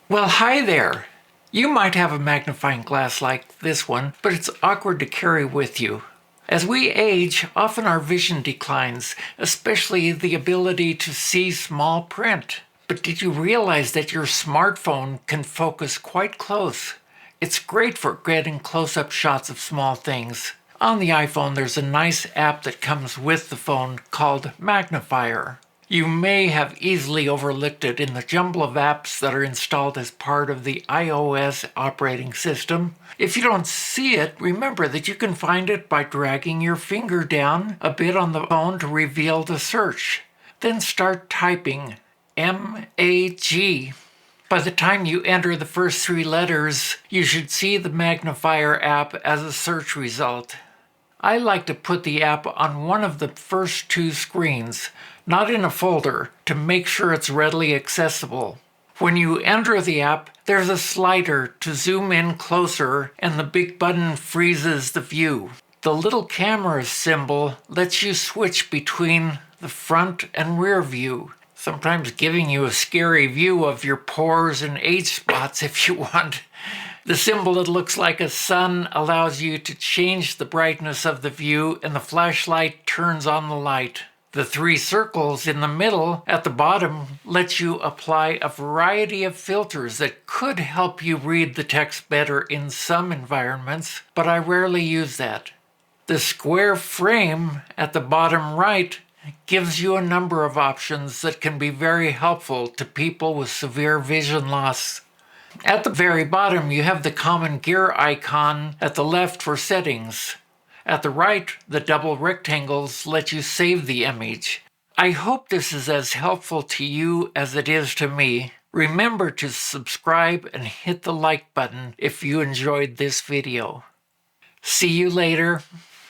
Well, hi there. You might have a magnifying glass like this one, but it's awkward to carry with you. As we age, often our vision declines, especially the ability to see small print. But did you realize that your smartphone can focus quite close? It's great for getting close-up shots of small things. On the iPhone, there's a nice app that comes with the phone called Magnifier. You may have easily overlooked it in the jumble of apps that are installed as part of the iOS operating system. If you don't see it, remember that you can find it by dragging your finger down a bit on the phone to reveal the search. Then start typing MAG. By the time you enter the first three letters, you should see the Magnifier app as a search result. I like to put the app on one of the first two screens, not in a folder, to make sure it's readily accessible. When you enter the app, there's a slider to zoom in closer, and the big button freezes the view. The little camera symbol lets you switch between the front and rear view, sometimes giving you a scary view of your pores and age spots if you want. The symbol that looks like a sun allows you to change the brightness of the view, and the flashlight turns on the light. The three circles in the middle at the bottom let you apply a variety of filters that could help you read the text better in some environments, but I rarely use that. The square frame at the bottom right gives you a number of options that can be very helpful to people with severe vision loss. At the very bottom, you have the common gear icon at the left for settings. At the right, the double rectangles let you save the image. I hope this is as helpful to you as it is to me. Remember to subscribe and hit the like button if you enjoyed this video. See you later.